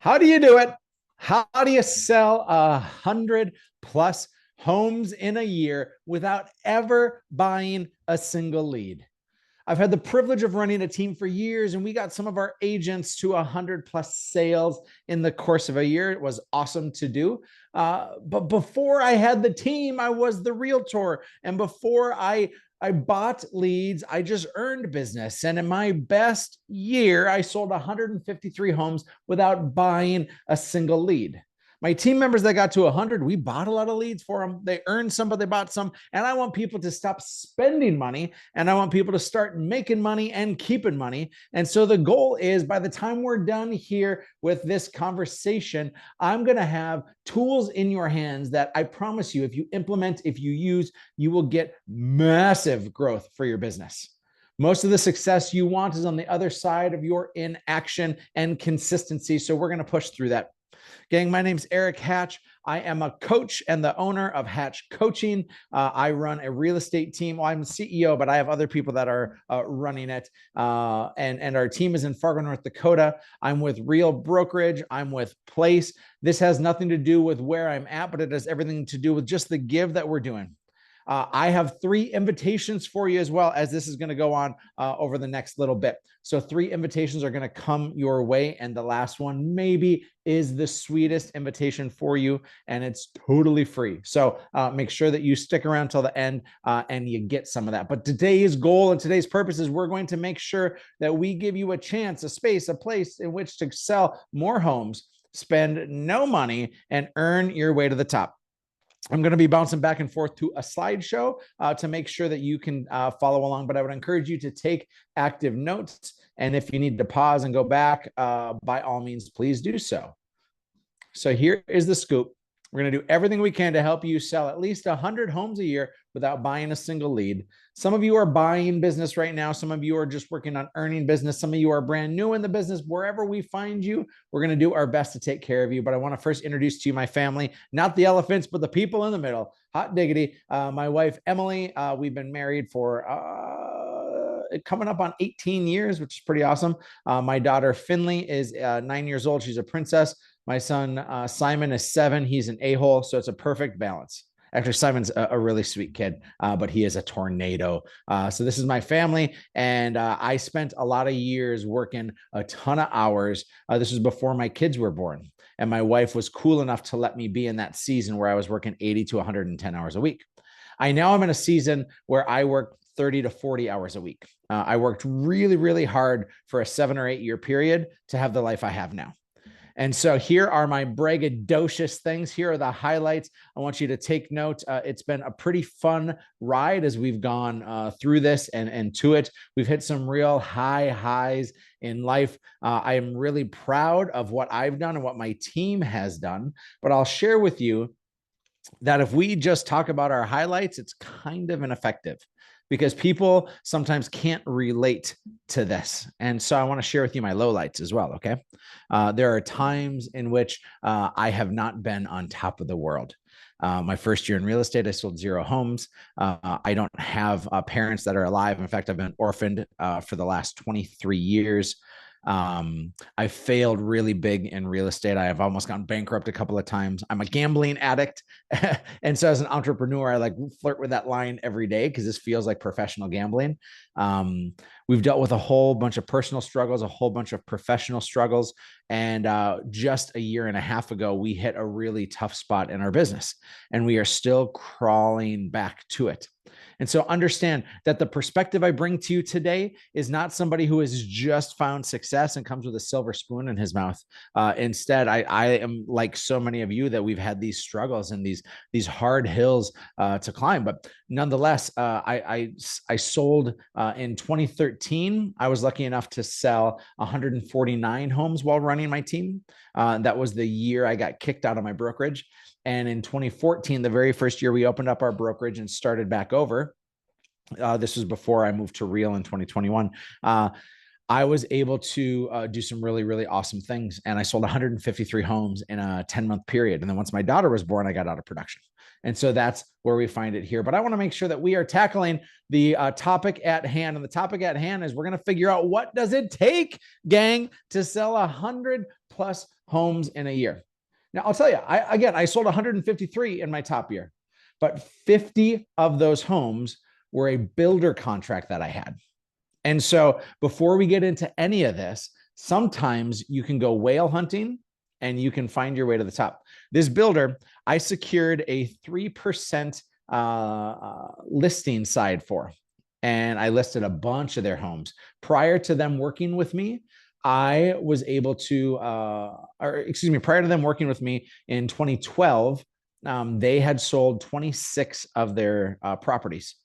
How do you do it? How do you sell 100+ homes in a year without ever buying a single lead? I've had the privilege of running a team for years, and we got some of our agents to 100+ sales in the course of a year. It was awesome to do. But before I had the team, I was the realtor. And before I bought leads, I just earned business. And in my best year, I sold 153 homes without buying a single lead. My team members that got to 100, we bought a lot of leads for them. They earned some, but they bought some. And I want people to stop spending money, and I want people to start making money and keeping money. And so the goal is, by the time we're done here with this conversation, I'm going to have tools in your hands that I promise you, if you implement, if you use, you will get massive growth for your business. Most of the success you want is on the other side of your inaction and consistency. So we're going to push through that. Gang, my name's Erik Hatch. I am a coach and the owner of Hatch Coaching. I run a real estate team. Well, I'm the CEO, but I have other people that are running it. And our team is in Fargo, North Dakota. I'm with Real Brokerage. I'm with Place. This has nothing to do with where I'm at, but it has everything to do with just the give that we're doing. I have 3 invitations for you as well, as this is going to go on over the next little bit. So 3 invitations are going to come your way. And the last one maybe is the sweetest invitation for you, and it's totally free. So make sure that you stick around till the end and you get some of that. But today's goal and today's purpose is we're going to make sure that we give you a chance, a space, a place in which to sell more homes, spend no money, and earn your way to the top. I'm going to be bouncing back and forth to a slideshow to make sure that you can follow along, but I would encourage you to take active notes. And if you need to pause and go back, by all means, please do so. So here is the scoop. We're going to do everything we can to help you sell at least 100 homes a year without buying a single lead. Some of you are buying business right now. Some of you are just working on earning business. Some of you are brand new in the business. Wherever we find you, we're going to do our best to take care of you. But I want to first introduce to you my family, not the elephants, but the people in the middle. Hot diggity. My wife, Emily, we've been married for coming up on 18 years, which is pretty awesome. My daughter, Finley, is 9 years old. She's a princess. My son, Simon, is 7. He's an a-hole, so it's a perfect balance. Actually, Simon's a really sweet kid, but he is a tornado. So this is my family, and I spent a lot of years working a ton of hours. This was before my kids were born, and my wife was cool enough to let me be in that season where I was working 80 to 110 hours a week. I now am in a season where I work 30 to 40 hours a week. I worked really, really hard for a 7 or 8 year period to have the life I have now. And so here are my braggadocious things. Here are the highlights. I want you to take note. It's been a pretty fun ride as we've gone through this and to it. We've hit some real high highs in life. I am really proud of what I've done and what my team has done. But I'll share with you that if we just talk about our highlights, it's kind of ineffective, because people sometimes can't relate to this. And so I want to share with you my lowlights as well, okay? There are times in which I have not been on top of the world. My first year in real estate, I sold 0 homes. I don't have parents that are alive. In fact, I've been orphaned for the last 23 years. I failed really big in real estate. I have almost gone bankrupt a couple of times. I'm a gambling addict. And so as an entrepreneur, I like flirt with that line every day because this feels like professional gambling. We've dealt with a whole bunch of personal struggles, a whole bunch of professional struggles. And just a year and a half ago, we hit a really tough spot in our business, and we are still crawling back to it. And so understand that the perspective I bring to you today is not somebody who has just found success and comes with a silver spoon in his mouth. Instead, I am like so many of you that we've had these struggles and these hard hills to climb. But nonetheless, I sold in 2013. I was lucky enough to sell 149 homes while running my team. That was the year I got kicked out of my brokerage. And in 2014, the very first year we opened up our brokerage and started back over, this was before I moved to Real in 2021. I was able to do some really, really awesome things. And I sold 153 homes in a 10-month period. And then once my daughter was born, I got out of production. And so that's where we find it here. But I want to make sure that we are tackling the topic at hand. And the topic at hand is we're going to figure out, what does it take, gang, to sell 100 plus homes in a year? Now, I'll tell you, I sold 153 in my top year, but 50 of those homes were a builder contract that I had. And so before we get into any of this, sometimes you can go whale hunting and you can find your way to the top. This builder, I secured a 3% listing side for, and I listed a bunch of their homes. Prior to them working with me, I was able to, prior to them working with me in 2012, they had sold 26 of their properties.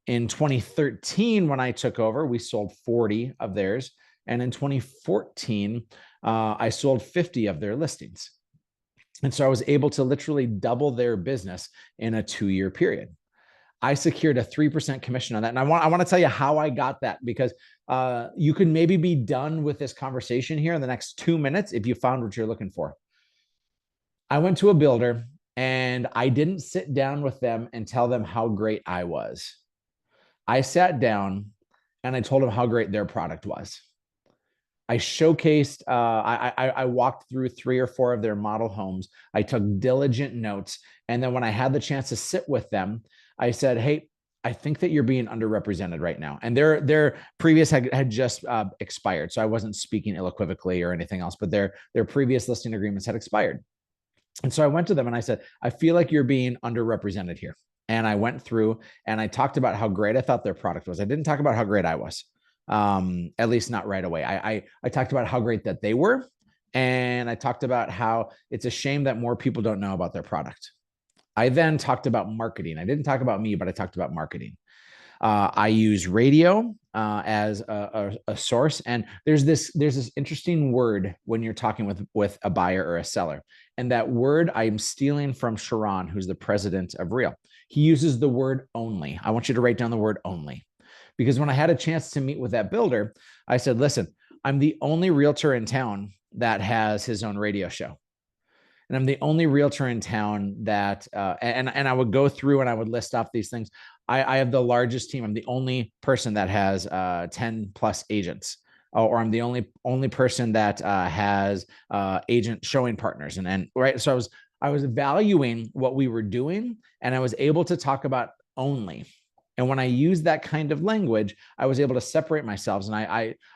In 2013, when I took over, we sold 40 of theirs. And in 2014, I sold 50 of their listings. And so I was able to literally double their business in a 2-year period. I secured a 3% commission on that. And I want to tell you how I got that, because you can maybe be done with this conversation here in the next 2 minutes if you found what you're looking for. I went to a builder and I didn't sit down with them and tell them how great I was. I sat down and I told them how great their product was. I showcased, I walked through 3 or 4 of their model homes. I took diligent notes. And then when I had the chance to sit with them, I said, hey, I think that you're being underrepresented right now. And their previous had just expired. So I wasn't speaking ill-equivocally or anything else, but their previous listing agreements had expired. And so I went to them and I said, I feel like you're being underrepresented here. And I went through and I talked about how great I thought their product was. I didn't talk about how great I was. At least not right away. I talked about how great that they were. And I talked about how it's a shame that more people don't know about their product. I then talked about marketing. I didn't talk about me, but I talked about marketing. I use radio as a source. And there's this interesting word when you're talking with a buyer or a seller. And that word I'm stealing from Sharon, who's the president of Real. He uses the word only. I want you to write down the word only. Because when I had a chance to meet with that builder, I said, listen, I'm the only realtor in town that has his own radio show. And I'm the only realtor in town that, and I would go through and I would list off these things. I have the largest team. I'm the only person that has 10 plus agents, or I'm the only person that has agent showing partners. And right. So I was valuing what we were doing, and I was able to talk about only. And when I used that kind of language, I was able to separate myself. And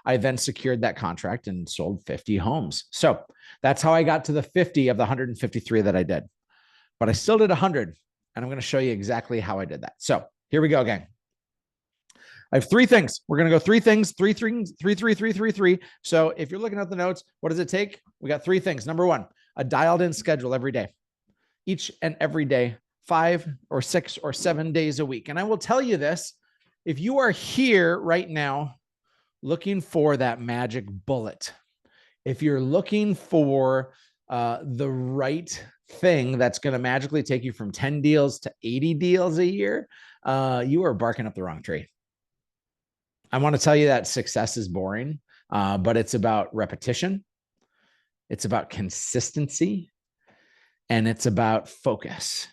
I then secured that contract and sold 50 homes. So that's how I got to the 50 of the 153 that I did. But I still did 100. And I'm going to show you exactly how I did that. So here we go again. I have 3 things. We're going to go 3 things, 3 things, 3, 3, 3, 3, 3. So if you're looking at the notes, what does it take? We got 3 things. Number 1, a dialed in schedule every day, each and every day. 5 or 6 or 7 days a week. And I will tell you this, if you are here right now looking for that magic bullet, if you're looking for the right thing that's going to magically take you from 10 deals to 80 deals a year, you are barking up the wrong tree. I want to tell you that success is boring, but it's about repetition. It's about consistency, and it's about focus.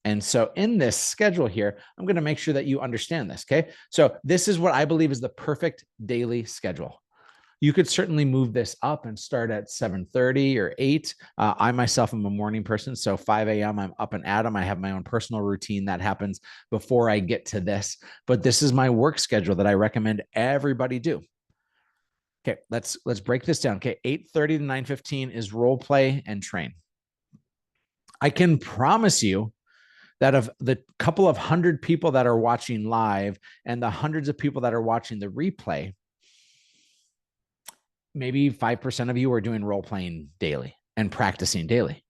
And so in this schedule here, I'm going to make sure that you understand this. Okay. So this is what I believe is the perfect daily schedule. You could certainly move this up and start at 7:30 or 8. I myself am a morning person. So 5 a.m. I'm up and at 'em. I have my own personal routine that happens before I get to this, but this is my work schedule that I recommend everybody do. Okay. Let's break this down. Okay. 8:30 to 9:15 is role play and train. I can promise you that of the couple of 100 people that are watching live and the hundreds of people that are watching the replay, maybe 5% of you are doing role playing daily and practicing daily.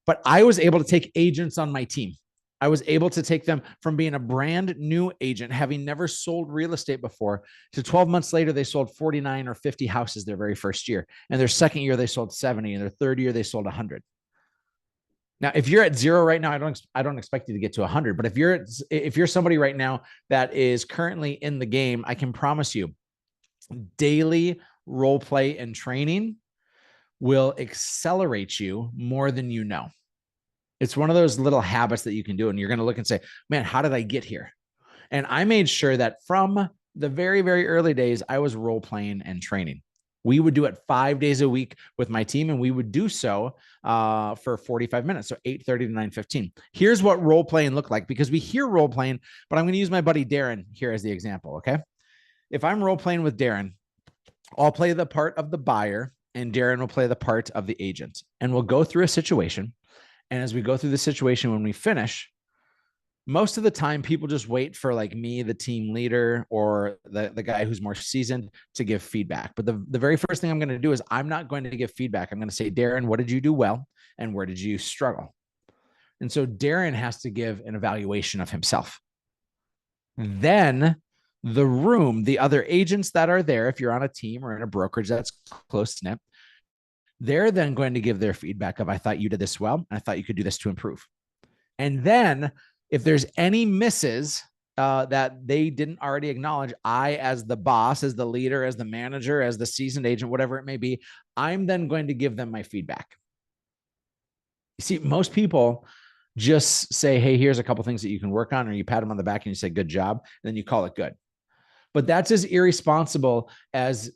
But I was able to take agents on my team. I was able to take them from being a brand new agent, having never sold real estate before, to 12 months later, they sold 49 or 50 houses their very first year. And their second year, they sold 70. And their third year, they sold 100. Now, if you're at 0 right now, I don't expect you to get to 100. But if you're somebody right now that is currently in the game, I can promise you, daily role play and training will accelerate you more than you know. It's one of those little habits that you can do. And you're going to look and say, man, how did I get here? And I made sure that from the very, very early days, I was role playing and training. We would do it 5 days a week with my team, and we would do so for 45 minutes. So 8:30 to 9:15. Here's what role playing looked like, because we hear role playing, but I'm going to use my buddy Darren here as the example. Okay. If I'm role playing with Darren, I'll play the part of the buyer and Darren will play the part of the agent. And we'll go through a situation. And as we go through the situation, when we finish, most of the time people just wait for like me, the team leader, or the guy who's more seasoned to give feedback. But the very first thing I'm going to do is I'm not going to give feedback. I'm going to say, Darren, what did you do well? And where did you struggle? And so Darren has to give an evaluation of himself. Then the room, the other agents that are there, if you're on a team or in a brokerage that's close knit, they're then going to give their feedback of, I thought you did this well. I thought you could do this to improve. And then if there's any misses that they didn't already acknowledge, I, as the boss, as the leader, as the manager, as the seasoned agent, whatever it may be, I'm then going to give them my feedback. You see, most people just say, hey, here's a couple things that you can work on, or you pat them on the back and you say, good job, and then you call it good. But that's as irresponsible as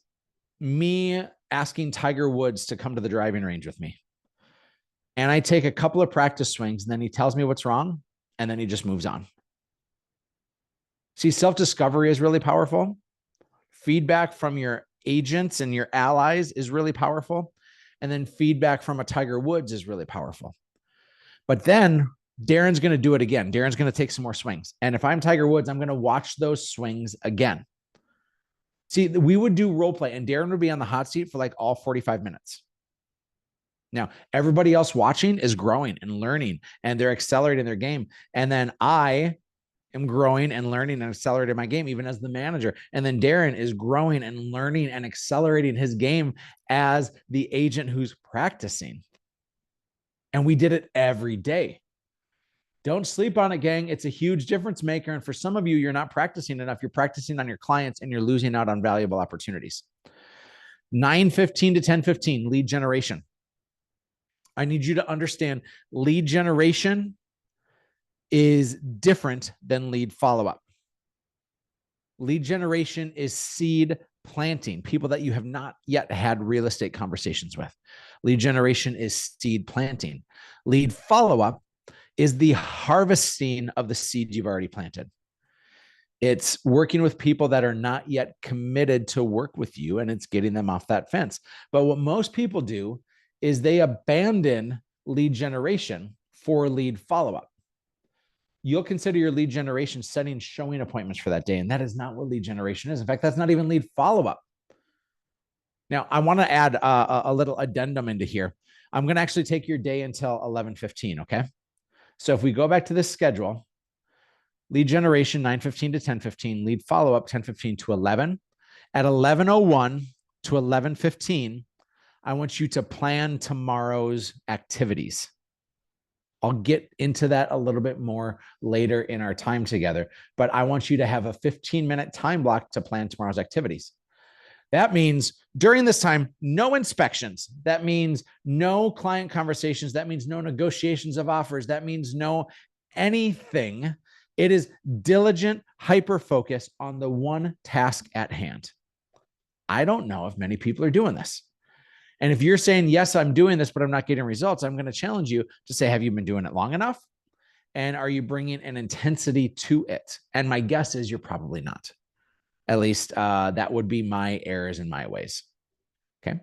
me asking Tiger Woods to come to the driving range with me. And I take a couple of practice swings, and then he tells me what's wrong, and then he just moves on. See, self-discovery is really powerful. Feedback from your agents and your allies is really powerful. And then feedback from a Tiger Woods is really powerful. But then Darren's going to do it again. Darren's going to take some more swings. And if I'm Tiger Woods, I'm going to watch those swings again. See, we would do role play, and Darren would be on the hot seat for like all 45 minutes. Now, everybody else watching is growing and learning, and they're accelerating their game. And then I am growing and learning and accelerating my game, even as the manager. And then Darren is growing and learning and accelerating his game as the agent who's practicing. And we did it every day. Don't sleep on it, gang. It's a huge difference maker. And for some of you, you're not practicing enough. You're practicing on your clients and you're losing out on valuable opportunities. 9:15 to 10:15, lead generation. I need you to understand lead generation is different than lead follow-up. Lead generation is seed planting, people that you have not yet had real estate conversations with. Lead generation is seed planting. Lead follow-up is the harvesting of the seeds you've already planted. It's working with people that are not yet committed to work with you, and it's getting them off that fence. But what most people do is they abandon lead generation for lead follow-up. You'll consider your lead generation setting showing appointments for that day, and that is not what lead generation is. In fact, that's not even lead follow-up. Now, I want to add a little addendum into here. I'm going to actually take your day until 11:15, okay? So if we go back to this schedule, lead generation 9:15 to 10:15, lead follow-up 10:15 to 11. At 11:01 to 11:15, I want you to plan tomorrow's activities. I'll get into that a little bit more later in our time together, but I want you to have a 15-minute time block to plan tomorrow's activities. That means during this time, no inspections. That means no client conversations. That means no negotiations of offers. That means no anything. It is diligent hyper-focus on the one task at hand. I don't know if many people are doing this. And if you're saying, yes, I'm doing this, but I'm not getting results, I'm going to challenge you to say, have you been doing it long enough? And are you bringing an intensity to it? And my guess is you're probably not. At least that would be my errors and my ways. Okay.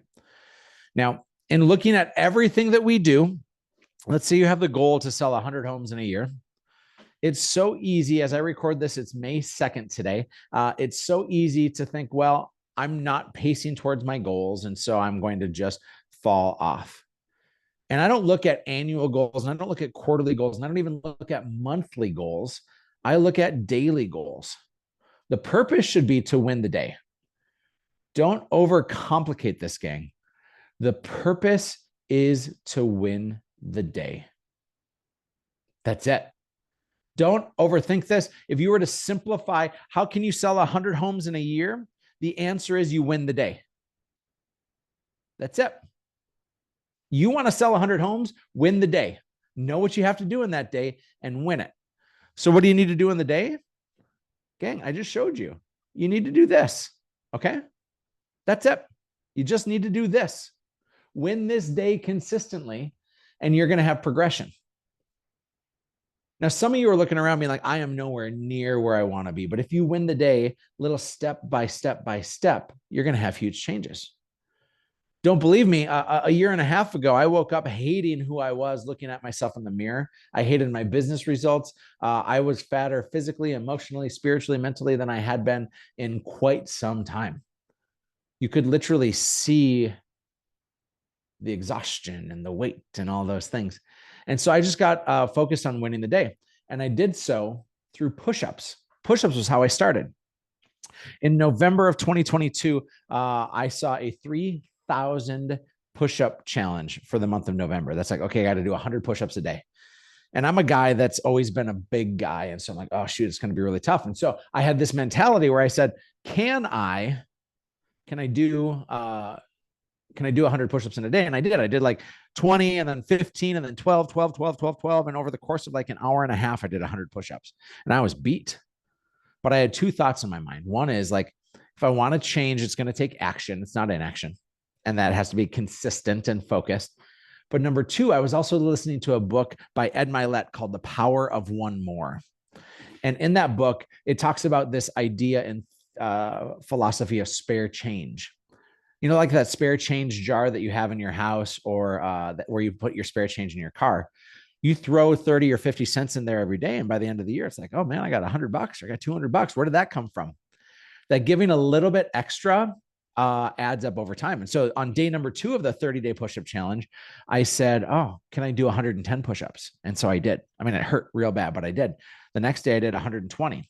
Now, in looking at everything that we do, let's say you have the goal to sell 100 homes in a year. It's so easy. As I record this, it's May 2nd today. It's so easy to think, well, I'm not pacing towards my goals, and so I'm going to just fall off. And I don't look at annual goals, and I don't look at quarterly goals, and I don't even look at monthly goals. I look at daily goals. The purpose should be to win the day. Don't overcomplicate this, gang. The purpose is to win the day. That's it. Don't overthink this. If you were to simplify, how can you sell 100 homes in a year? The answer is you win the day. That's it. You want to sell 100 homes, win the day. Know what you have to do in that day and win it. So what do you need to do in the day? Gang, I just showed you. You need to do this. Okay? That's it. You just need to do this. Win this day consistently, and you're going to have progression. Now, some of you are looking around being like, I am nowhere near where I want to be. But if you win the day, little step by step by step, you're going to have huge changes. Don't believe me. A year and a half ago, I woke up hating who I was, looking at myself in the mirror. I hated my business results. I was fatter physically, emotionally, spiritually, mentally than I had been in quite some time. You could literally see the exhaustion and the weight and all those things. And so I just got focused on winning the day. And I did so through push-ups. Push-ups was how I started. In November of 2022, I saw a 3,000 push-up challenge for the month of November. That's like, okay, I got to do 100 push-ups a day. And I'm a guy that's always been a big guy. And so I'm like, oh, shoot, it's going to be really tough. And so I had this mentality where I said, can I do 100 push-ups in a day? And I did like 20 and then 15 and then 12. And over the course of like an hour and a half, I did 100 push-ups and I was beat. But I had two thoughts in my mind. One is like, if I want to change, it's going to take action. It's not inaction. And that has to be consistent and focused. But number two, I was also listening to a book by Ed Milet called The Power of One More. And in that book, it talks about this idea and philosophy of spare change. You know, like that spare change jar that you have in your house or where you put your spare change in your car. You throw 30 or 50 cents in there every day. And by the end of the year, it's like, oh man, I got $100 or I got $200. Where did that come from? That giving a little bit extra adds up over time. And so on day number 2 of the 30-day push-up challenge, I said, oh, can I do 110 push-ups? And so I did. I mean, it hurt real bad, but I did. The next day I did 120.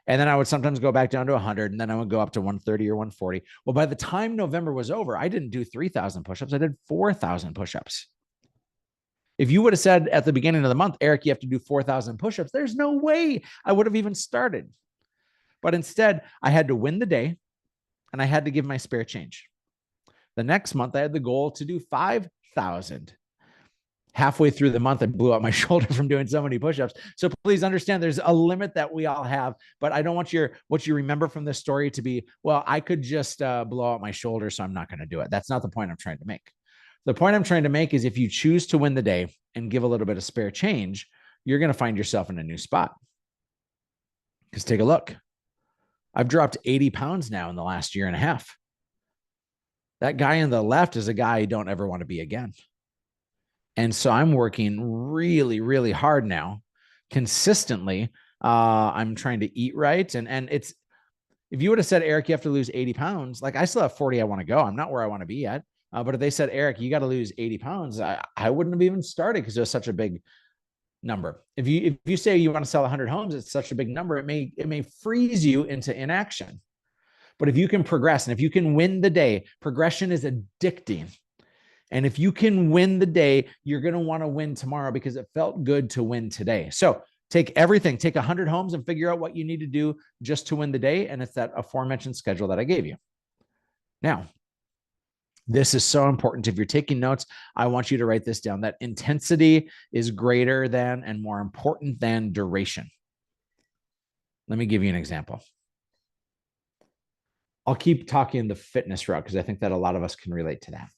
And then I would sometimes go back down to 100, and then I would go up to 130 or 140. Well, by the time November was over, I didn't do 3,000 push-ups. I did 4,000 push-ups. If you would have said at the beginning of the month, Eric, you have to do 4,000 push-ups, there's no way I would have even started. But instead, I had to win the day, and I had to give my spare change. The next month, I had the goal to do 5,000. Halfway through the month, I blew out my shoulder from doing so many push-ups. So please understand there's a limit that we all have, but I don't want what you remember from this story to be, well, I could just blow out my shoulder, so I'm not going to do it. That's not the point I'm trying to make. The point I'm trying to make is if you choose to win the day and give a little bit of spare change, you're going to find yourself in a new spot. Because take a look. I've dropped 80 pounds now in the last year and a half. That guy on the left is a guy you don't ever want to be again. And so I'm working really, really hard now, consistently. I'm trying to eat right. And it's, if you would have said, Eric, you have to lose 80 pounds, like I still have 40 I want to go. I'm not where I want to be yet. But if they said, Eric, you got to lose 80 pounds, I wouldn't have even started because it was such a big number. If you say you want to sell 100 homes, it's such a big number. It may freeze you into inaction. But if you can progress and if you can win the day, progression is addicting. And if you can win the day, you're going to want to win tomorrow because it felt good to win today. So take everything, take 100 homes and figure out what you need to do just to win the day. And it's that aforementioned schedule that I gave you. Now, this is so important. If you're taking notes, I want you to write this down. That intensity is greater than and more important than duration. Let me give you an example. I'll keep talking the fitness route because I think that a lot of us can relate to that.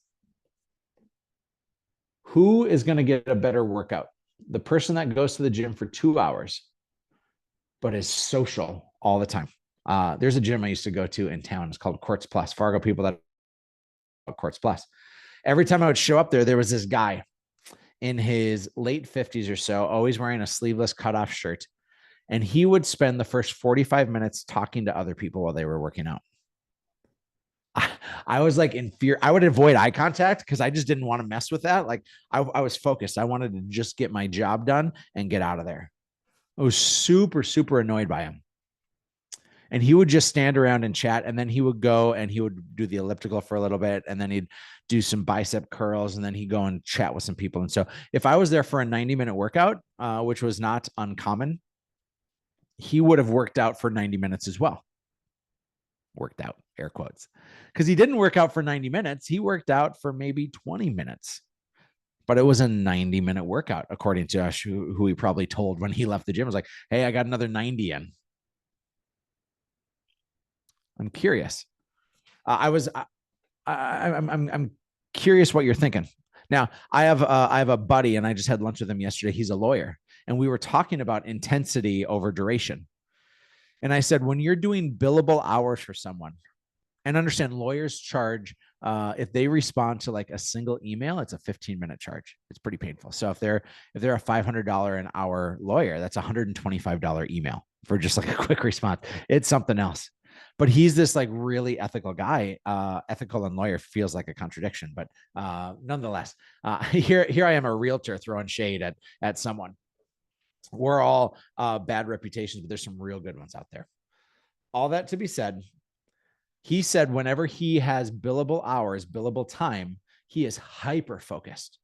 Who is going to get a better workout? The person that goes to the gym for 2 hours, but is social all the time. There's a gym I used to go to in town. It's called Quartz Plus. Fargo people that Quartz Plus. Every time I would show up there was this guy in his late 50s or so, always wearing a sleeveless cutoff shirt. And he would spend the first 45 minutes talking to other people while they were working out. I was like in fear. I would avoid eye contact because I just didn't want to mess with that. Like I was focused. I wanted to just get my job done and get out of there. I was super, super annoyed by him. And he would just stand around and chat. And then he would go and he would do the elliptical for a little bit. And then he'd do some bicep curls. And then he'd go and chat with some people. And so if I was there for a 90-minute workout, which was not uncommon, he would have worked out for 90 minutes as well. Worked out, air quotes, because he didn't work out for 90 minutes. He worked out for maybe 20 minutes. but it was a 90-minute workout, according to Josh, who he probably told when he left the gym. I was like, hey, I got another 90 in. I'm curious. I'm curious what you're thinking. Now, I have a buddy, and I just had lunch with him yesterday. He's a lawyer, and we were talking about intensity over duration. And I said, when you're doing billable hours for someone, and understand lawyers charge, if they respond to like a single email, it's a 15-minute charge. It's pretty painful. So if they're a $500 an hour lawyer, that's a $125 email for just like a quick response. It's something else. But he's this like really ethical guy. Ethical and lawyer feels like a contradiction, but nonetheless, here I am, a realtor throwing shade at someone. We're all bad reputations, but there's some real good ones out there. All that to be said, he said whenever he has billable hours, billable time, he is hyper focused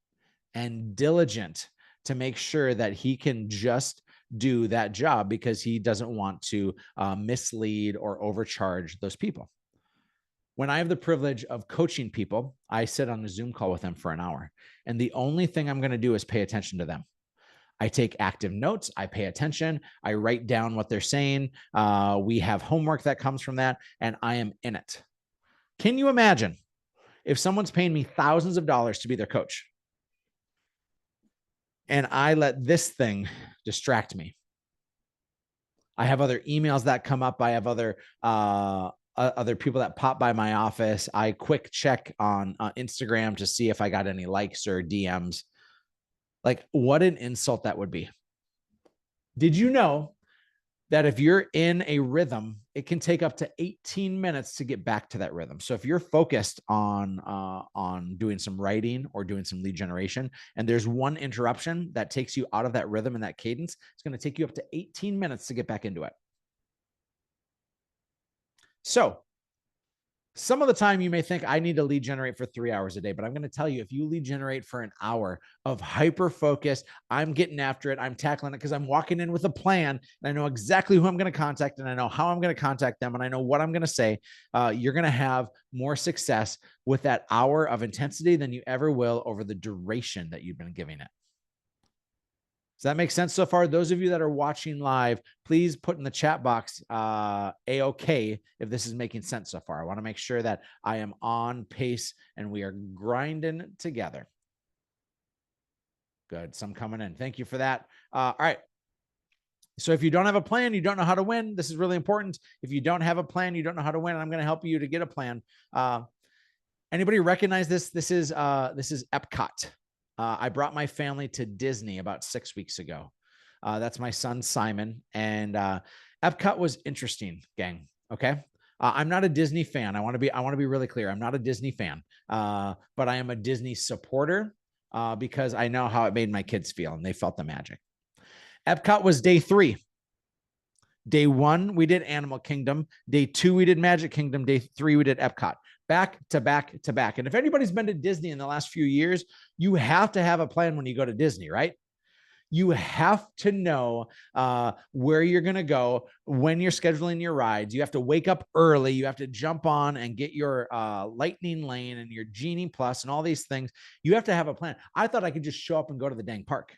and diligent to make sure that he can just do that job because he doesn't want to mislead or overcharge those people. When I have the privilege of coaching people, I sit on a Zoom call with them for an hour. And the only thing I'm going to do is pay attention to them. I take active notes. I pay attention. I write down what they're saying. We have homework that comes from that, and I am in it. Can you imagine if someone's paying me thousands of dollars to be their coach and I let this thing distract me? I have other emails that come up. I have other people that pop by my office. I quick check on Instagram to see if I got any likes or DMs. Like, what an insult that would be. Did you know that if you're in a rhythm, it can take up to 18 minutes to get back to that rhythm? So if you're focused on doing some writing or doing some lead generation, and there's one interruption that takes you out of that rhythm and that cadence, it's going to take you up to 18 minutes to get back into it. So some of the time you may think I need to lead generate for 3 hours a day, but I'm going to tell you, if you lead generate for an hour of hyper focus, I'm getting after it. I'm tackling it because I'm walking in with a plan and I know exactly who I'm going to contact and I know how I'm going to contact them and I know what I'm going to say. You're going to have more success with that hour of intensity than you ever will over the duration that you've been giving it. Does that make sense so far? Those of you that are watching live, please put in the chat box A-OK if this is making sense so far. I want to make sure that I am on pace and we are grinding together. Good. Some coming in. Thank you for that. All right. So if you don't have a plan, you don't know how to win. This is really important. If you don't have a plan, you don't know how to win. I'm going to help you to get a plan. Anybody recognize this? This is Epcot. I brought my family to Disney about 6 weeks ago. That's my son, Simon. And Epcot was interesting, gang. Okay. I'm not a Disney fan. I want to be really clear. I'm not a Disney fan, but I am a Disney supporter because I know how it made my kids feel and they felt the magic. Epcot was day 3. Day 1, we did Animal Kingdom. Day 2, we did Magic Kingdom. Day 3, we did Epcot. Back to back to back. And if anybody's been to Disney in the last few years, you have to have a plan when you go to Disney, right? You have to know where you're going to go when you're scheduling your rides. You have to wake up early. You have to jump on and get your Lightning Lane and your Genie Plus and all these things. You have to have a plan. I thought I could just show up and go to the dang park.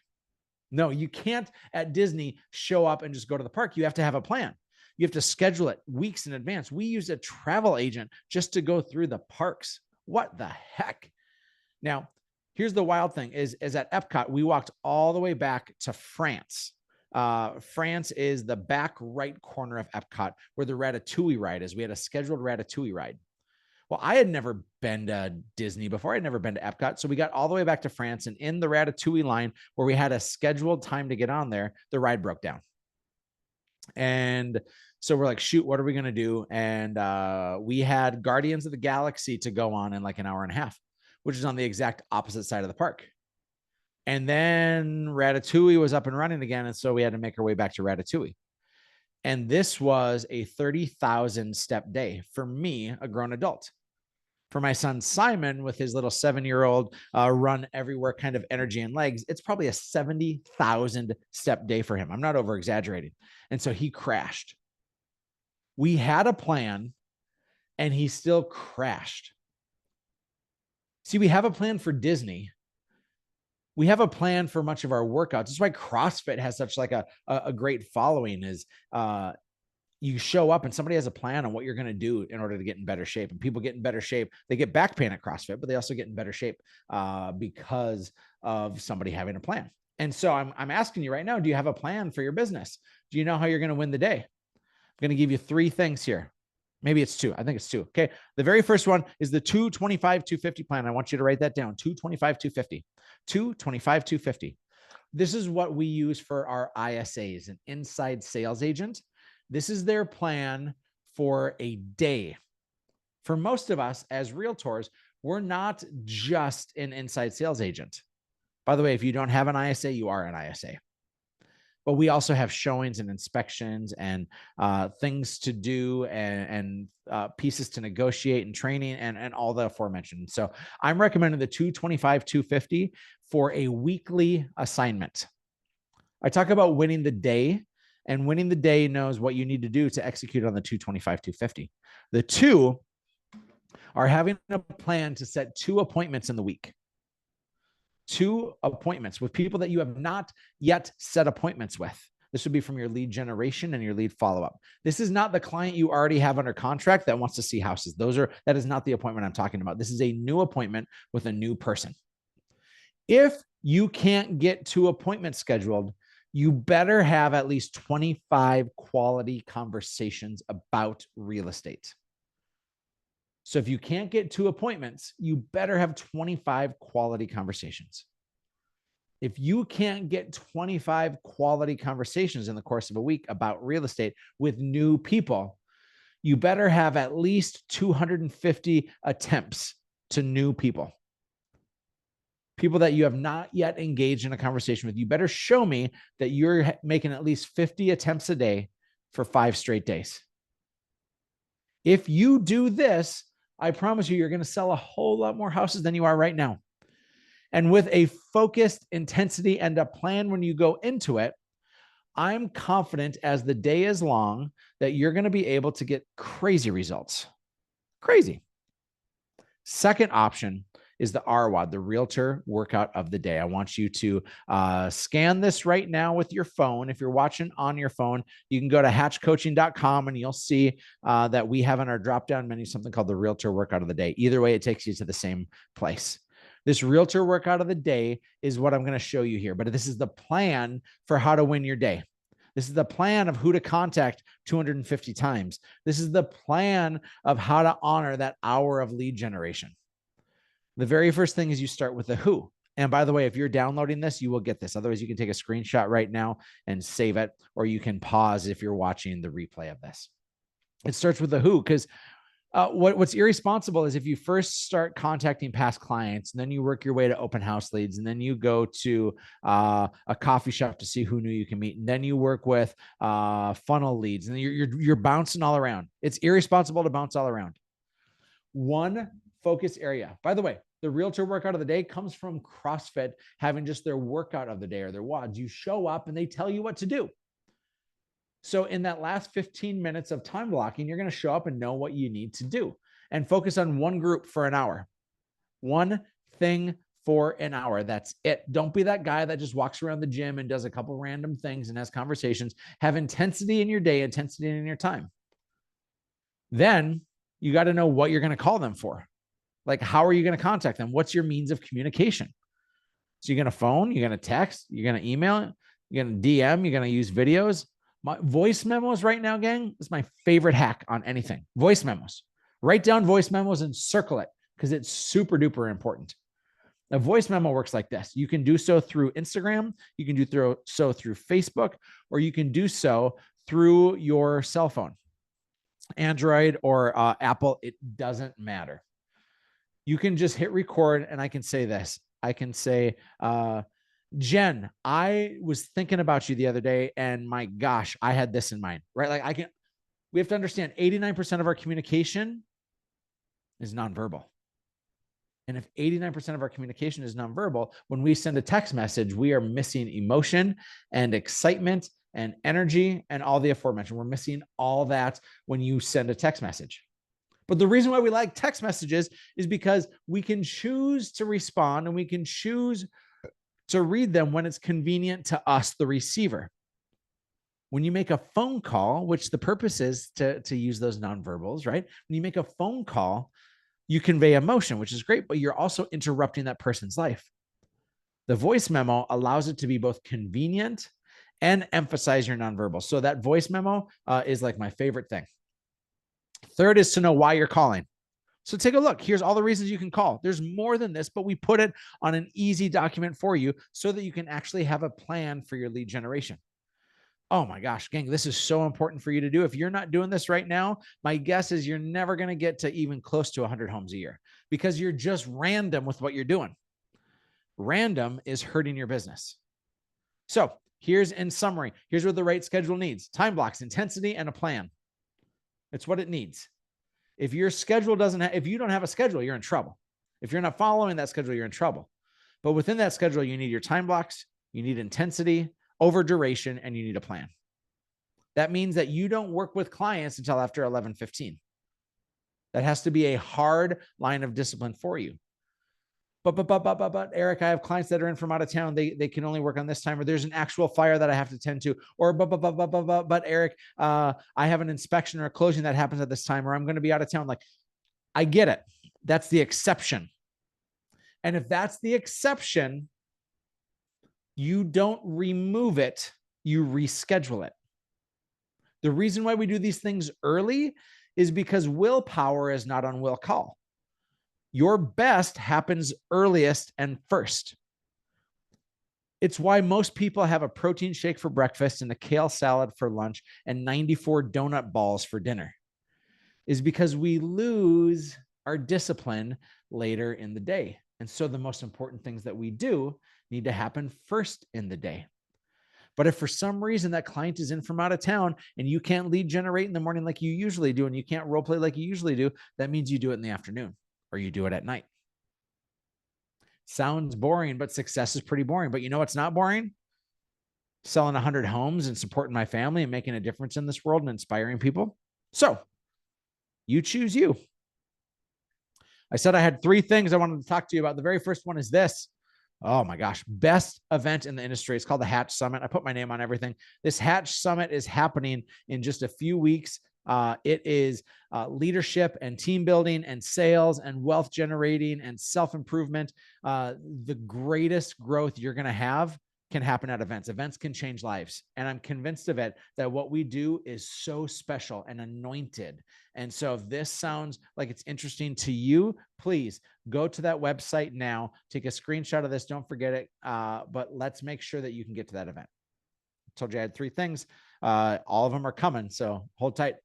No, you can't at Disney show up and just go to the park. You have to have a plan. You have to schedule it weeks in advance. We used a travel agent just to go through the parks. What the heck? Now, here's the wild thing is at Epcot, we walked all the way back to France. France is the back right corner of Epcot where the Ratatouille ride is. We had a scheduled Ratatouille ride. Well, I had never been to Disney before. I'd never been to Epcot. So we got all the way back to France, and in the Ratatouille line where we had a scheduled time to get on there, the ride broke down. And so we're like, shoot, what are we going to do? And we had Guardians of the Galaxy to go on in like an hour and a half, which is on the exact opposite side of the park. And then Ratatouille was up and running again. And so we had to make our way back to Ratatouille. And this was a 30,000 step day for me, a grown adult. For my son, Simon, with his little 7-year-old run everywhere kind of energy and legs, it's probably a 70,000 step day for him. I'm not over exaggerating. And so he crashed. We had a plan and he still crashed. See, we have a plan for Disney, We have a plan for much of our workouts. That's why CrossFit has such like a great following is you show up and somebody has a plan on what you're going to do in order to get in better shape. And people get in better shape. They get back pain at CrossFit, but they also get in better shape because of somebody having a plan. And so I'm asking you right now, do you have a plan for your business? Do you know how you're going to win the day? I'm going to give you 3 things here. Maybe it's 2. I think it's 2. Okay. The very first one is the 225-250 plan. I want you to write that down. 225-250. 225-250. This is what we use for our ISAs, an inside sales agent. This is their plan for a day. For most of us as realtors, we're not just an inside sales agent. By the way, if you don't have an ISA, you are an ISA. But we also have showings and inspections and things to do and pieces to negotiate and training and all the aforementioned. So I'm recommending the 225-250 for a weekly assignment. I talk about winning the day, and winning the day knows what you need to do to execute on the 225-250. The 2 are having a plan to set 2 appointments in the week. 2 appointments with people that you have not yet set appointments with. This would be from your lead generation and your lead follow-up. This is not the client you already have under contract that wants to see houses. That is not the appointment I'm talking about. This is a new appointment with a new person. If you can't get 2 appointments scheduled, you better have at least 25 quality conversations about real estate. So if you can't get 2 appointments, you better have 25 quality conversations. If you can't get 25 quality conversations in the course of a week about real estate with new people, you better have at least 250 attempts to new people. People that you have not yet engaged in a conversation with. You better show me that you're making at least 50 attempts a day for 5 straight days. If you do this, I promise you, you're going to sell a whole lot more houses than you are right now. And with a focused intensity and a plan when you go into it, I'm confident as the day is long that you're going to be able to get crazy results. Crazy. Second option is the RWOD, the Realtor Workout of the Day. I want you to scan this right now with your phone. If you're watching on your phone, you can go to hatchcoaching.com and you'll see that we have on our drop-down menu something called the Realtor Workout of the Day. Either way, it takes you to the same place. This Realtor Workout of the Day is what I'm going to show you here, but this is the plan for how to win your day. This is the plan of who to contact 250 times. This is the plan of how to honor that hour of lead generation. The very first thing is you start with the who. And by the way, if you're downloading this, you will get this. Otherwise, you can take a screenshot right now and save it, or you can pause if you're watching the replay of this. It starts with the who, because what's irresponsible is if you first start contacting past clients, and then you work your way to open house leads, and then you go to a coffee shop to see who new you can meet, and then you work with funnel leads, and you're bouncing all around. It's irresponsible to bounce all around. One focus area. By the way, the Realtor Workout of the Day comes from CrossFit having just their workout of the day or their WODs. You show up and they tell you what to do. So in that last 15 minutes of time blocking, you're going to show up and know what you need to do and focus on one group for an hour. One thing for an hour. That's it. Don't be that guy that just walks around the gym and does a couple random things and has conversations. Have intensity in your day, intensity in your time. Then you got to know what you're going to call them for. Like, how are you going to contact them? What's your means of communication? So you're going to phone, you're going to text, you're going to email, you're going to DM, you're going to use videos. My voice memos right now, gang, is my favorite hack on anything. Voice memos. Write down voice memos and circle it because it's super duper important. A voice memo works like this. You can do so through Instagram, you can do so through Facebook, or you can do so through your cell phone. Android or Apple, it doesn't matter. You can just hit record and I can say this. I can say, Jen, I was thinking about you the other day and my gosh, I had this in mind, right? Like we have to understand 89% of our communication is nonverbal. And if 89% of our communication is nonverbal, when we send a text message, we are missing emotion and excitement and energy and all the aforementioned. We're missing all that when you send a text message. But the reason why we like text messages is because we can choose to respond and we can choose to read them when it's convenient to us, the receiver. When you make a phone call, which the purpose is to use those nonverbals, right? When you make a phone call, you convey emotion, which is great, but you're also interrupting that person's life. The voice memo allows it to be both convenient and emphasize your nonverbal. So that voice memo is like my favorite thing. Third is to know why you're calling. So take a look. Here's all the reasons you can call. There's more than this, but we put it on an easy document for you so that you can actually have a plan for your lead generation. Oh my gosh, gang, this is so important for you to do. If you're not doing this right now, my guess is you're never going to get to even close to 100 homes a year because you're just random with what you're doing. Random is hurting your business. So here's in summary, here's what the right schedule needs: time blocks, intensity, and a plan. It's what it needs. If your schedule if you don't have a schedule, you're in trouble. If you're not following that schedule, you're in trouble. But within that schedule, you need your time blocks, you need intensity, over duration, and you need a plan. That means that you don't work with clients until after 11:15. That has to be a hard line of discipline for you. But Eric, I have clients that are in from out of town. They can only work on this time, or there's an actual fire that I have to tend to, or but Eric, I have an inspection or a closing that happens at this time, or I'm going to be out of town. Like, I get it. That's the exception. And if that's the exception, you don't remove it, you reschedule it. The reason why we do these things early is because willpower is not on will call. Your best happens earliest and first. It's why most people have a protein shake for breakfast and a kale salad for lunch and 94 donut balls for dinner, is because we lose our discipline later in the day. And so the most important things that we do need to happen first in the day. But if for some reason that client is in from out of town and you can't lead generate in the morning like you usually do, and you can't role play like you usually do, that means you do it in the afternoon or you do it at night. Sounds boring, but success is pretty boring. But you know what's not boring? Selling 100 homes and supporting my family and making a difference in this world and inspiring people. So you choose you. I said I had 3 things I wanted to talk to you about. The very first one is this. Oh my gosh, best event in the industry. It's called the Hatch Summit. I put my name on everything. This Hatch Summit is happening in just a few weeks. It is leadership and team building and sales and wealth generating and self-improvement. The greatest growth you're going to have can happen at events. Events can change lives. And I'm convinced of it that what we do is so special and anointed. And so if this sounds like it's interesting to you, please go to that website now, take a screenshot of this. Don't forget it. But let's make sure that you can get to that event. I told you I had 3 things. All of them are coming. So hold tight.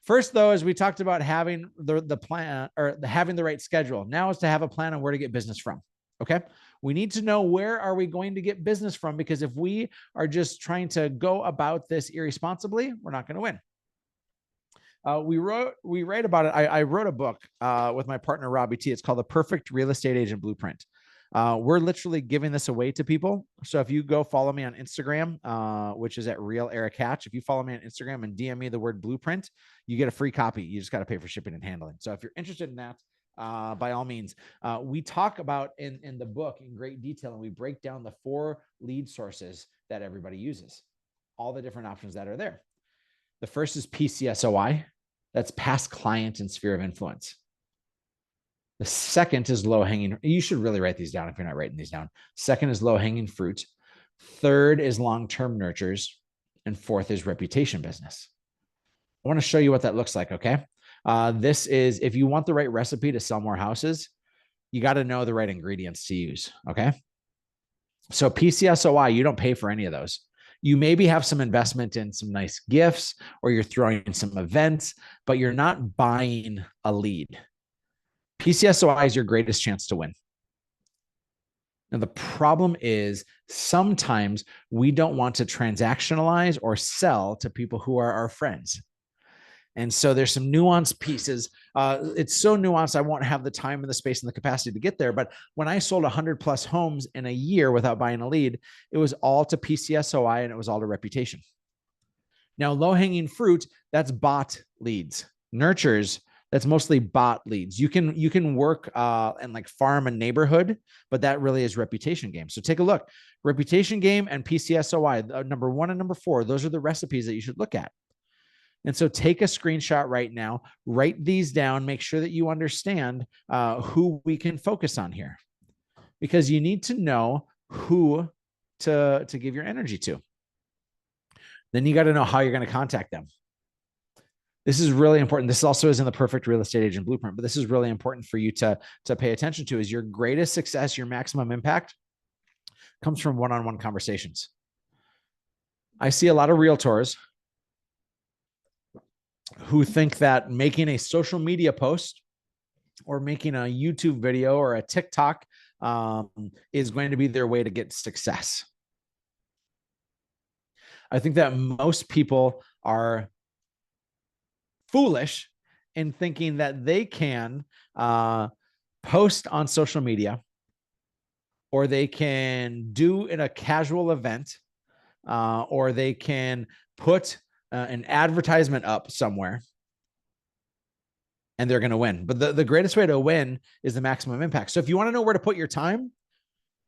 First, though, as we talked about having the plan or having the right schedule, now is to have a plan on where to get business from. Okay. We need to know where are we going to get business from, because if we are just trying to go about this irresponsibly, we're not going to win. We write about it. I wrote a book with my partner, Robbie T. It's called The Perfect Real Estate Agent Blueprint. We're literally giving this away to people. So if you go follow me on Instagram, which is at Real Erik Hatch, if you follow me on Instagram and DM me the word blueprint, you get a free copy. You just got to pay for shipping and handling. So if you're interested in that, by all means, we talk about in the book in great detail, and we break down the 4 lead sources that everybody uses, all the different options that are there. The first is PCSOI. That's past client and sphere of influence. The second is low-hanging. You should really write these down if you're not writing these down. Second is low-hanging fruit. Third is long-term nurtures. And 4th is reputation business. I want to show you what that looks like, okay? This is, if you want the right recipe to sell more houses, you got to know the right ingredients to use, okay? So PCSOI, you don't pay for any of those. You maybe have some investment in some nice gifts, or you're throwing in some events, but you're not buying a lead. PCSOI is your greatest chance to win. And the problem is sometimes we don't want to transactionalize or sell to people who are our friends. And so there's some nuanced pieces. It's so nuanced, I won't have the time and the space and the capacity to get there. But when I sold 100 plus homes in a year without buying a lead, it was all to PCSOI and it was all to reputation. Now, low-hanging fruit, that's bought leads. Nurtures, That's mostly bot leads. You can work and like farm a neighborhood, but that really is reputation game. So take a look. Reputation game and PCSOI, number 1 and number 4, those are the recipes that you should look at. And so take a screenshot right now, write these down, make sure that you understand who we can focus on here, because you need to know who to give your energy to. Then you got to know how you're going to contact them. This is really important. This also is in the perfect real estate agent blueprint, but this is really important for you to pay attention to. Is your greatest success, your maximum impact comes from one-on-one conversations. I see a lot of realtors who think that making a social media post or making a YouTube video or a TikTok is going to be their way to get success. I think that most people are foolish in thinking that they can post on social media, or they can do in a casual event, or they can put an advertisement up somewhere and they're going to win. But the greatest way to win is the maximum impact. So if you want to know where to put your time,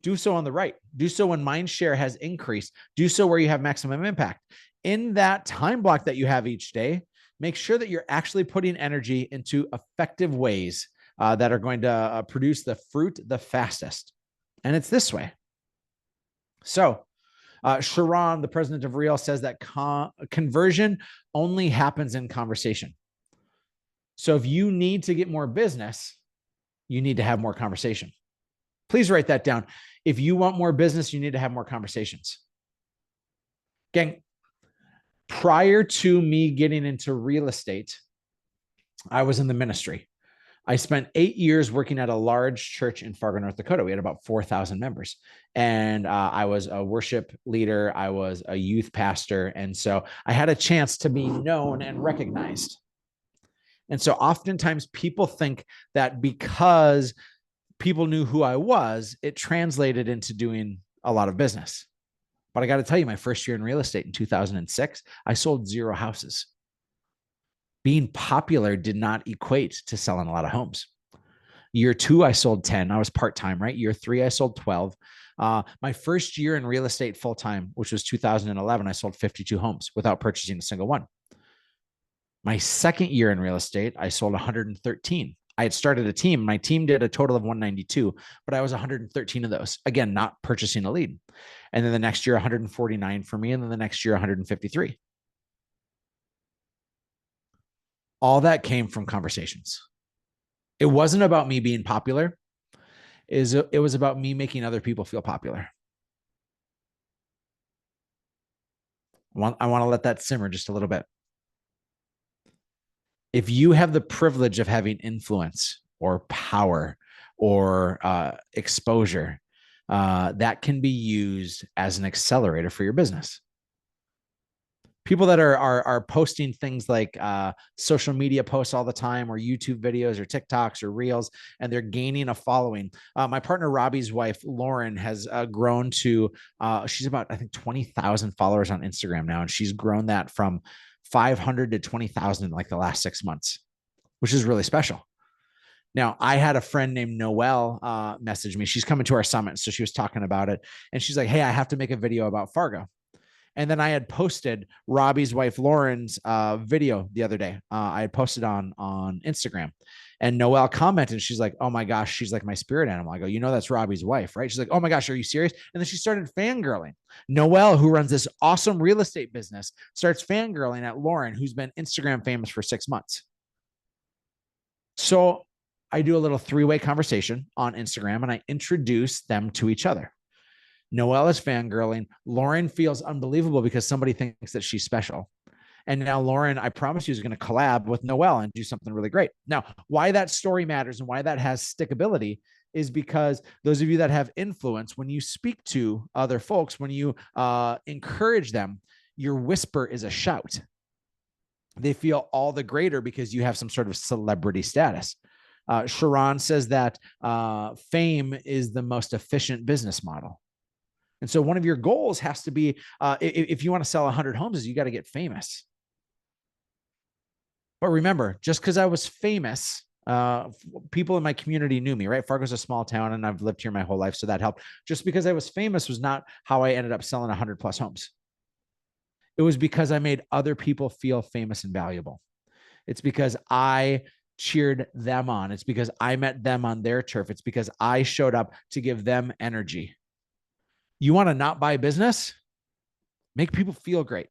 do so on the right. Do so when mind share has increased. Do so where you have maximum impact. In that time block that you have each day, make sure that you're actually putting energy into effective ways that are going to produce the fruit the fastest. And it's this way. So Sharon, the president of Real, says that conversion only happens in conversation. So if you need to get more business, you need to have more conversation. Please write that down. If you want more business, you need to have more conversations. Gang, prior to me getting into real estate, I was in the ministry. I spent 8 years working at a large church in Fargo, North Dakota. We had about 4,000 members. And I was a worship leader. I was a youth pastor. And so I had a chance to be known and recognized. And so oftentimes people think that because people knew who I was, it translated into doing a lot of business. But I got to tell you, my first year in real estate in 2006, I sold 0 houses. Being popular did not equate to selling a lot of homes. Year 2, I sold 10. I was part-time, right? Year 3, I sold 12. My first year in real estate full-time, which was 2011, I sold 52 homes without purchasing a single one. My second year in real estate, I sold 113. I had started a team. My team did a total of 192, but I was 113 of those. Again, not purchasing a lead. And then the next year, 149 for me. And then the next year, 153. All that came from conversations. It wasn't about me being popular. It was about me making other people feel popular. I want to let that simmer just a little bit. If you have the privilege of having influence or power or exposure, that can be used as an accelerator for your business. People that are posting things like social media posts all the time, or YouTube videos or TikToks or Reels, and they're gaining a following. My partner Robbie's wife, Lauren, has grown to, she's about, I think, 20,000 followers on Instagram now. And she's grown that from 500 to 20,000 in like the last 6 months, which is really special. Now, I had a friend named Noelle message me. She's coming to our summit. So she was talking about it. And she's like, hey, I have to make a video about Fargo. And then I had posted Robbie's wife Lauren's video the other day. I had posted on Instagram, and Noelle commented. She's like, "Oh my gosh, she's like my spirit animal." I go, "You know that's Robbie's wife, right?" She's like, "Oh my gosh, are you serious?" And then she started fangirling. Noelle, who runs this awesome real estate business, starts fangirling at Lauren, who's been Instagram famous for 6 months. So I do a little 3-way conversation on Instagram, and I introduce them to each other. Noelle is fangirling. Lauren feels unbelievable because somebody thinks that she's special. And now Lauren, I promise you, is going to collab with Noelle and do something really great. Now, why that story matters and why that has stickability is because those of you that have influence, when you speak to other folks, when you encourage them, your whisper is a shout. They feel all the greater because you have some sort of celebrity status. Sharon says that fame is the most efficient business model. And so one of your goals has to be, if you want to sell 100 homes, is you got to get famous. But remember, just because I was famous, people in my community knew me, right? Fargo's a small town and I've lived here my whole life. So that helped. Just because I was famous was not how I ended up selling 100 plus homes. It was because I made other people feel famous and valuable. It's because I cheered them on. It's because I met them on their turf. It's because I showed up to give them energy. You want to not buy business? Make people feel great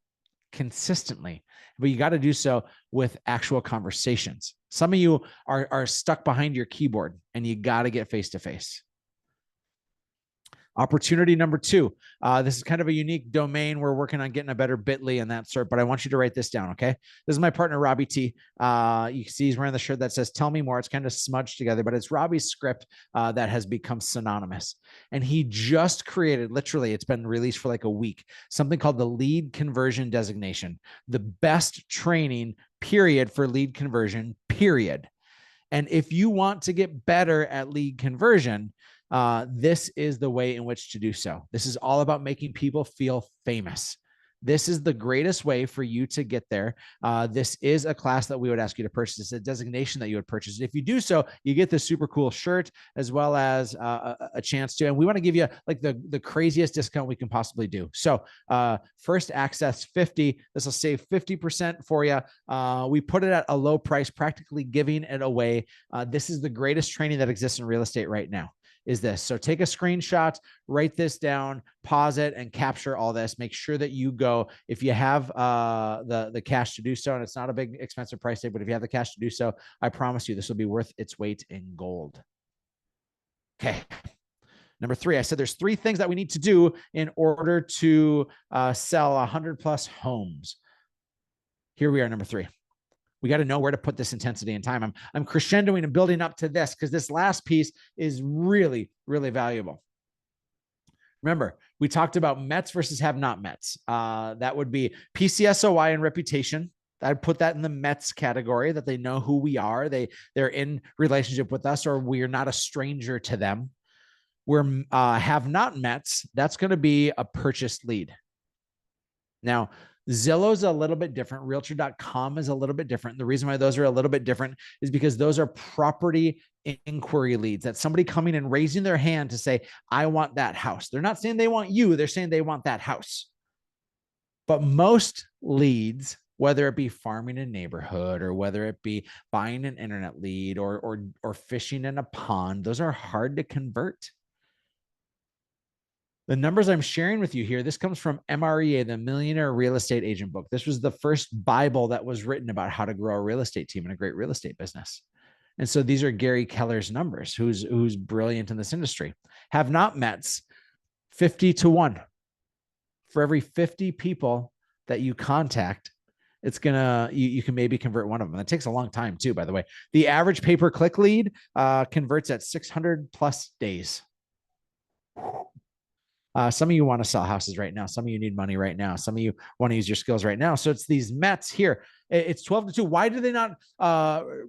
consistently, but you got to do so with actual conversations. Some of you are stuck behind your keyboard and you got to get face to face. Opportunity number two. This is kind of a unique domain. We're working on getting a better Bitly and that sort, but I want you to write this down, okay? This is my partner, Robbie T. You can see he's wearing the shirt that says, "Tell me more." It's kind of smudged together, but it's Robbie's script that has become synonymous. And he just created, literally, it's been released for like a week, something called the lead conversion designation, the best training, period, for lead conversion, period. And if you want to get better at lead conversion, this is the way in which to do so. This is all about making people feel famous. This is the greatest way for you to get there. This is a class that we would ask you to purchase. It's a designation that you would purchase. If you do so, you get this super cool shirt as well as a chance to, and we want to give you like the craziest discount we can possibly do. So first access 50, this will save 50% for you. We put it at a low price, practically giving it away. This is the greatest training that exists in real estate right now. Is this. So take a screenshot, write this down, pause it, and capture all this. Make sure that you go, if you have the cash to do so, and it's not a big expensive price tag, but if you have the cash to do so, I promise you this will be worth its weight in gold. Okay. Number three, I said there's three things that we need to do in order to sell 100 plus homes. Here we are, number three. We got to know where to put this intensity and time. I'm crescendoing and building up to this because this last piece is really, really valuable. Remember, we talked about Mets versus have not Mets. That would be PCSOI and reputation. I'd put that in the Mets category, that they know who we are. They're in relationship with us, or we are not a stranger to them. We're have not Mets. That's going to be a purchased lead. Now, Zillow's a little bit different. Realtor.com is a little bit different. The reason why those are a little bit different is because those are property inquiry leads. That's somebody coming and raising their hand to say, I want that house. They're not saying they want you. They're saying they want that house. But most leads, whether it be farming a neighborhood or whether it be buying an internet lead or fishing in a pond, those are hard to convert. The numbers I'm sharing with you here, this comes from MREA, the Millionaire Real Estate Agent book. This was the first Bible that was written about how to grow a real estate team and a great real estate business. And so these are Gary Keller's numbers, who's brilliant in this industry. Have not Mets, 50-1. For every 50 people that you contact, it's gonna, you can maybe convert one of them. It takes a long time too, by the way. The average pay-per-click lead converts at 600 plus days. Some of you want to sell houses right now. Some of you need money right now. Some of you want to use your skills right now. So it's these Mets here. It's 12-2. Why do they not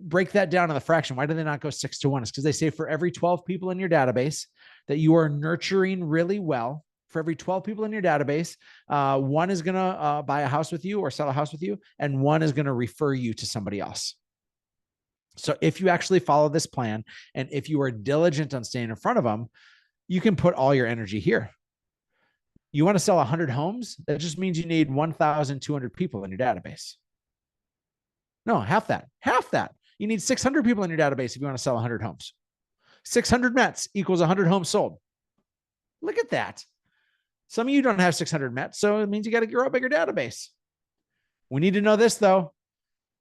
break that down in the fraction? Why do they not go 6-1? It's because they say for every 12 people in your database that you are nurturing really well, for every 12 people in your database, one is going to buy a house with you or sell a house with you, and one is going to refer you to somebody else. So if you actually follow this plan, and if you are diligent on staying in front of them, you can put all your energy here. You want to sell 100 homes? That just means you need 1,200 people in your database. No, half that. Half that. You need 600 people in your database if you want to sell 100 homes. 600 Mets equals 100 homes sold. Look at that. Some of you don't have 600 Mets, so it means you got to grow a bigger database. We need to know this, though.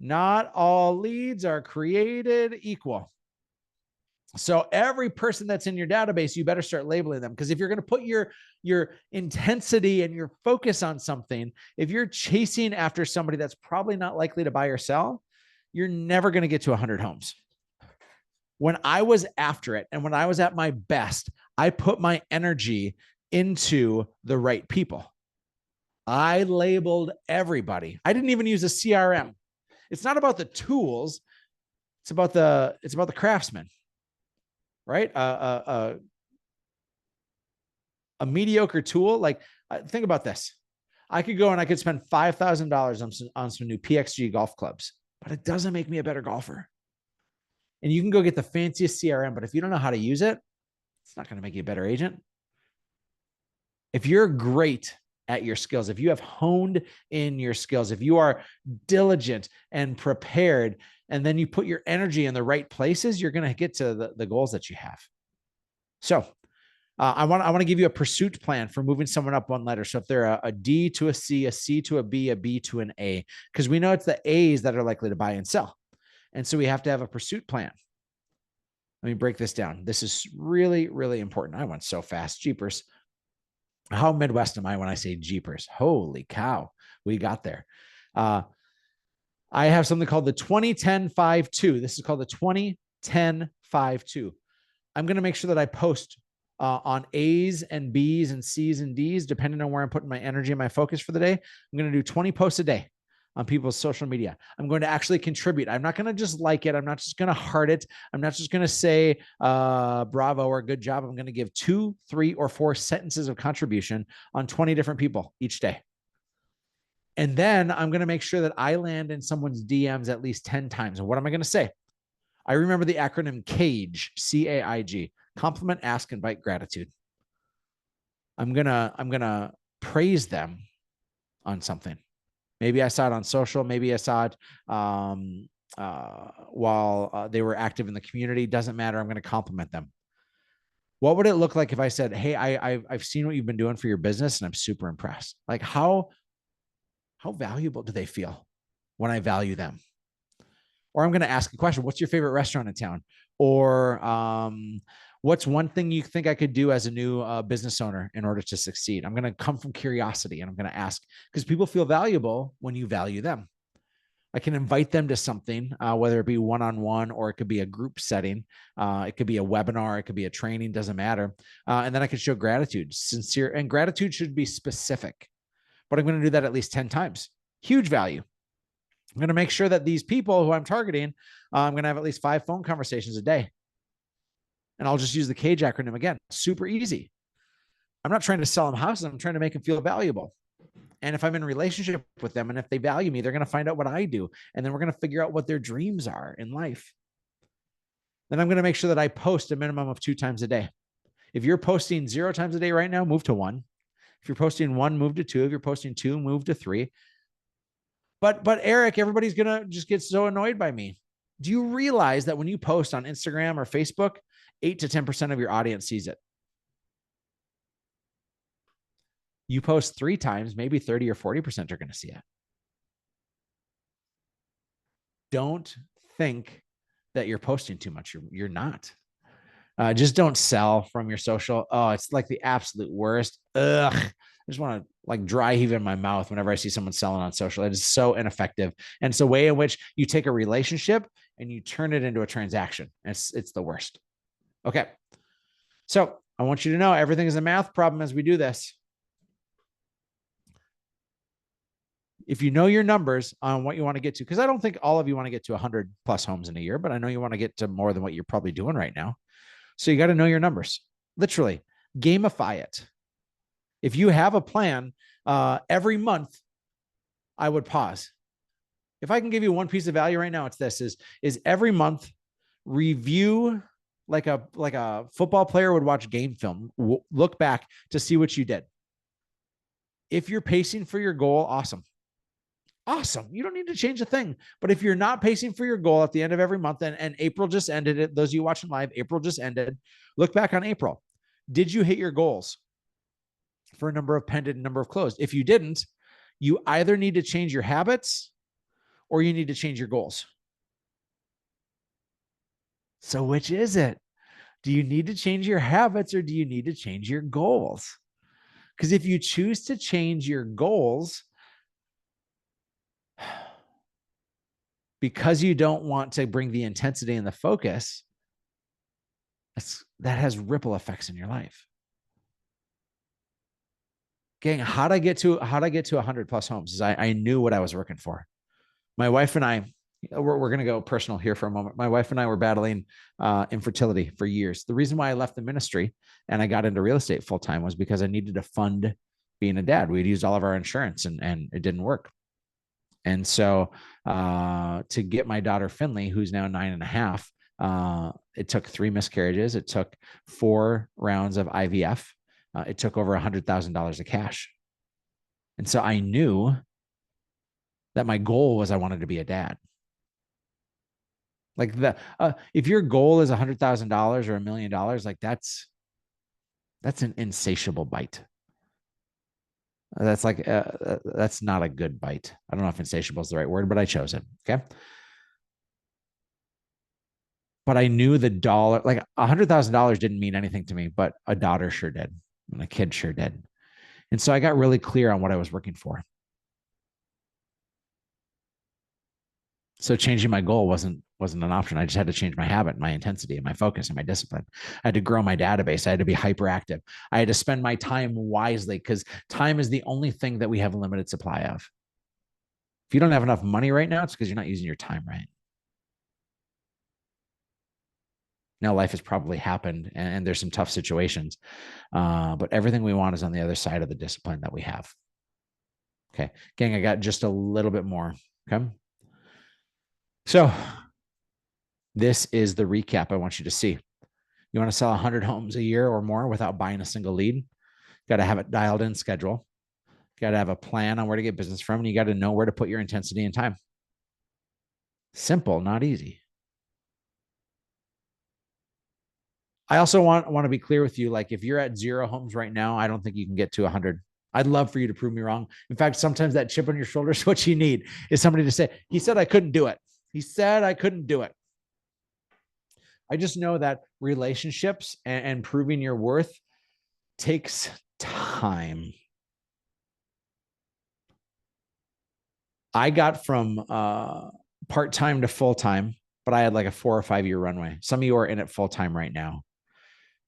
Not all leads are created equal. So every person that's in your database, you better start labeling them, because if you're going to put your intensity and your focus on something, if you're chasing after somebody that's probably not likely to buy or sell, you're never going to get to 100 homes. When I was after it and when I was at my best, I put my energy into the right people. I labeled everybody. I didn't even use a CRM. It's not about the tools. It's about the craftsman. Right? A mediocre tool. Like, think about this. I could go and I could spend $5,000 on some new PXG golf clubs, but it doesn't make me a better golfer. And you can go get the fanciest CRM, but if you don't know how to use it, it's not going to make you a better agent. If you're great at your skills, if you have honed in your skills, if you are diligent and prepared, and then you put your energy in the right places, you're going to get to the goals that you have. So I want to give you a pursuit plan for moving someone up one letter. So if they're a D to a C to a B to an A, because we know it's the A's that are likely to buy and sell. And so we have to have a pursuit plan. Let me break this down. This is really, really important. I went so fast. Jeepers. How Midwest am I when I say jeepers? Holy cow. We got there. I have something called the 20-10-5-2. This is called the 20-10-5-2. I'm going to make sure that I post on A's and B's and C's and D's, depending on where I'm putting my energy and my focus for the day. I'm going to do 20 posts a day on people's social media. I'm going to actually contribute. I'm not going to just like it. I'm not just going to heart it. I'm not just going to say bravo or good job. I'm going to give 2, 3, or 4 sentences of contribution on 20 different people each day. And then I'm going to make sure that I land in someone's DMs at least 10 times. And what am I going to say? I remember the acronym CAIG, CAIG, compliment, ask, invite, gratitude. I'm going to praise them on something. Maybe I saw it on social. Maybe I saw it while they were active in the community. Doesn't matter. I'm going to compliment them. What would it look like if I said, hey, I've seen what you've been doing for your business and I'm super impressed. Like how valuable do they feel when I value them? Or I'm going to ask a question. What's your favorite restaurant in town? Or what's one thing you think I could do as a new business owner in order to succeed? I'm going to come from curiosity and I'm going to ask, because people feel valuable when you value them. I can invite them to something, whether it be one-on-one or it could be a group setting. It could be a webinar. It could be a training, doesn't matter. And then I can show gratitude, sincere, and gratitude should be specific, but I'm going to do that at least 10 times. Huge value. I'm going to make sure that these people who I'm targeting, I'm going to have at least 5 phone conversations a day. And I'll just use the CAGE acronym again. Super easy. I'm not trying to sell them houses. I'm trying to make them feel valuable. And if I'm in a relationship with them and if they value me, they're going to find out what I do. And then we're going to figure out what their dreams are in life. Then I'm going to make sure that I post a minimum of 2 times a day. If you're posting 0 times a day right now, move to 1. If you're posting 1, move to 2. If you're posting 2, move to 3. But Erik, everybody's going to just get so annoyed by me. Do you realize that when you post on Instagram or Facebook, 8 to 10% of your audience sees it? You post 3 times, maybe 30 or 40% are going to see it. Don't think that you're posting too much. You're not. Just don't sell from your social. Oh, it's like the absolute worst. Ugh. I just want to like dry heave in my mouth whenever I see someone selling on social. It is so ineffective. And it's a way in which you take a relationship and you turn it into a transaction. It's the worst. Okay. So I want you to know everything is a math problem as we do this. If you know your numbers on what you want to get to, because I don't think all of you want to get to 100 plus homes in a year, but I know you want to get to more than what you're probably doing right now. So you got to know your numbers. Literally gamify it. If you have a plan, every month I would pause. If I can give you one piece of value right now, it's this: is every month review like a football player would watch game film. Look back to see what you did. If you're pacing for your goal, awesome. Awesome. You don't need to change a thing. But if you're not pacing for your goal at the end of every month, and April just ended it, those of you watching live, April just ended. Look back on April. Did you hit your goals for a number of pended and number of closed? If you didn't, you either need to change your habits or you need to change your goals. So which is it? Do you need to change your habits or do you need to change your goals? Because if you choose to change your goals, because you don't want to bring the intensity and the focus, that has ripple effects in your life. Gang, how'd I get to 100 plus homes? Is I knew what I was working for. My wife and I, we're going to go personal here for a moment. My wife and I were battling infertility for years. The reason why I left the ministry and I got into real estate full time was because I needed to fund being a dad. We had used all of our insurance and it didn't work. And so to get my daughter Finley, who's now 9.5, it took 3 miscarriages. It took 4 rounds of IVF. It took over $100,000 of cash. And so I knew that my goal was I wanted to be a dad. Like if your goal is $100,000 or $1 million, like that's an insatiable bite. That's like that's not a good bite. I don't know if insatiable is the right word, but I chose it. Okay. But I knew the dollar, like $100,000 didn't mean anything to me, but a daughter sure did, and a kid sure did. And so I got really clear on what I was working for. So changing my goal wasn't an option. I just had to change my habit, my intensity, and my focus and my discipline. I had to grow my database. I had to be hyperactive. I had to spend my time wisely, because time is the only thing that we have a limited supply of. If you don't have enough money right now, it's because you're not using your time right. Now, life has probably happened and there's some tough situations, but everything we want is on the other side of the discipline that we have. Okay, gang, I got just a little bit more. Okay. So this is the recap I want you to see. You want to sell 100 homes a year or more without buying a single lead? Got to have it dialed in schedule. Got to have a plan on where to get business from, and you got to know where to put your intensity and time. Simple, not easy. I also want to be clear with you. Like, if you're at 0 homes right now, I don't think you can get to 100. I'd love for you to prove me wrong. In fact, sometimes that chip on your shoulder is what you need, is somebody to say, he said I couldn't do it. He said I couldn't do it. I just know that relationships and proving your worth takes time. I got from part-time to full-time, but I had like a 4 or 5 year runway. Some of you are in it full-time right now.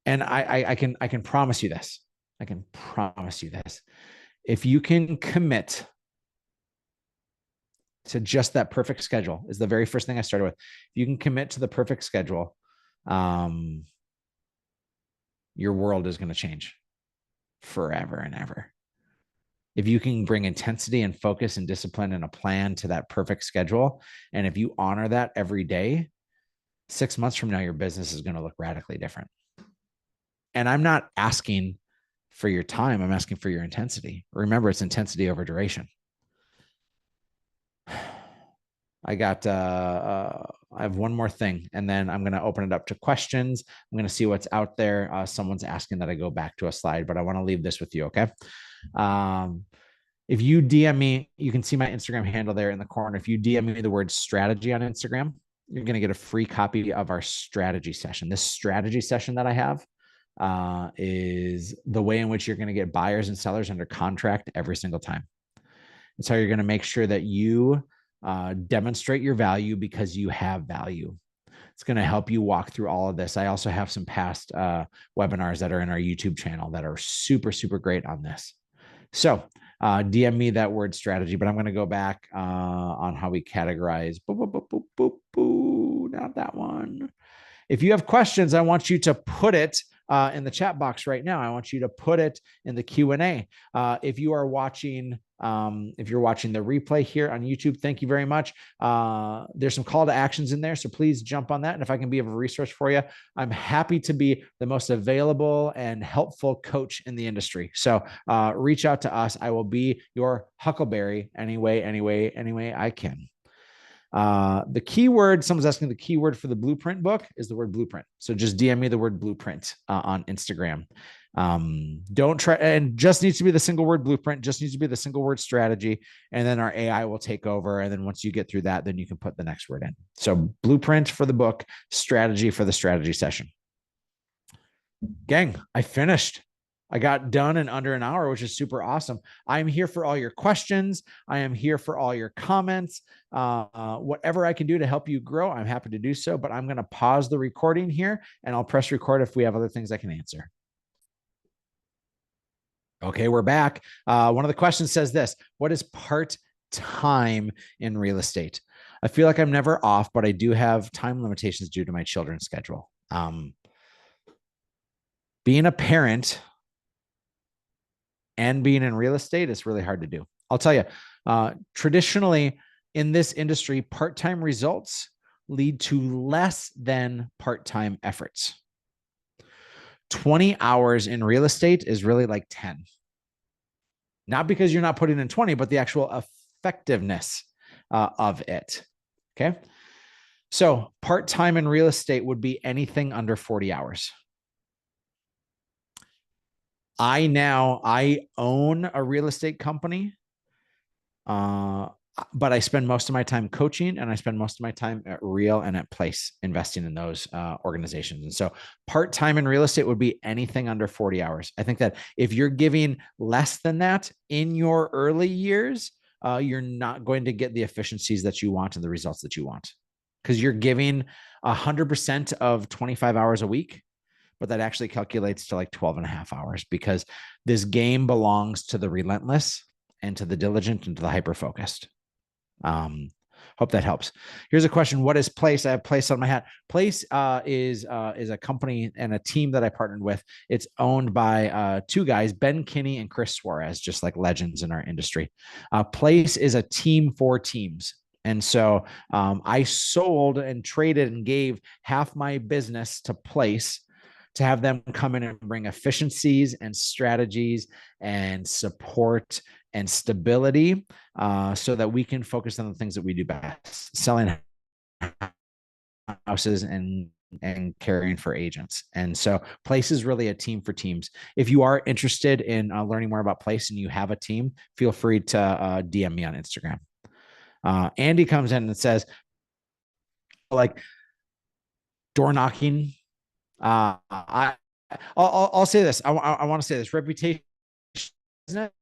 And I can promise you this. I can promise you this. If you can commit to just that perfect schedule, is the very first thing I started with. If you can commit to the perfect schedule, your world is going to change forever and ever. If you can bring intensity and focus and discipline and a plan to that perfect schedule, and if you honor that every day, 6 months from now, your business is going to look radically different. And I'm not asking for your time. I'm asking for your intensity. Remember, it's intensity over duration. I have one more thing, and then I'm going to open it up to questions. I'm going to see what's out there. Someone's asking that I go back to a slide, but I want to leave this with you. Okay. If you DM me, you can see my Instagram handle there in the corner. If you DM me the word strategy on Instagram, you're going to get a free copy of our strategy session. This strategy session that I have is the way in which you're going to get buyers and sellers under contract every single time. It's how you're going to make sure that you demonstrate your value because you have value. It's going to help you walk through all of this. I also have some past webinars that are in our YouTube channel that are super, super great on this. So DM me that word strategy, but I'm going to go back on how we categorize. Not that one. If you have questions, I want you to put it in the chat box right now. I want you to put it in the Q&A. If you're watching the replay here on YouTube, thank you very much. There's some call to actions in there, so please jump on that. And if I can be of a resource for you, I'm happy to be the most available and helpful coach in the industry. So reach out to us. I will be your huckleberry any way I can. The keyword, someone's asking, the keyword for the blueprint book is the word blueprint. So just DM me the word blueprint on Instagram. Don't try, and just needs to be the single word blueprint, just needs to be the single word strategy. And then our AI will take over. And then once you get through that, then you can put the next word in. So blueprint for the book, strategy for the strategy session. Gang, I finished. I got done in under an hour, which is super awesome. I'm here for all your questions. I am here for all your comments. Whatever I can do to help you grow, I'm happy to do so, but I'm going to pause the recording here and I'll press record if we have other things I can answer. Okay, we're back. One of the questions says this: what is part-time in real estate? I feel like I'm never off, but I do have time limitations due to my children's schedule. Being a parent and being in real estate is really hard to do. I'll tell you, traditionally in this industry, part-time results lead to less than part-time efforts. 20 hours in real estate is really like 10. Not because you're not putting in 20, but the actual effectiveness of it. Okay. So part-time in real estate would be anything under 40 hours. I own a real estate company, but I spend most of my time coaching, and I spend most of my time at Real and at Place investing in those organizations. And so part-time in real estate would be anything under 40 hours. I think that if you're giving less than that in your early years, you're not going to get the efficiencies that you want and the results that you want, because you're giving 100% of 25 hours a week, but that actually calculates to like 12 and a half hours, because this game belongs to the relentless and to the diligent and to the hyper-focused. Hope that helps. Here's a question. What is Place? I have Place on my hat. Place is a company and a team that I partnered with. It's owned by two guys, Ben Kinney and Chris Suarez, just like legends in our industry. Place is a team for teams. And so I sold and traded and gave half my business to Place to have them come in and bring efficiencies and strategies and support and stability, so that we can focus on the things that we do best: selling houses and caring for agents. And so Place is really a team for teams. If you are interested in learning more about Place and you have a team, feel free to DM me on Instagram. Andy comes in and says, like, door knocking. I'll say this. I want to say this. Reputation, isn't it?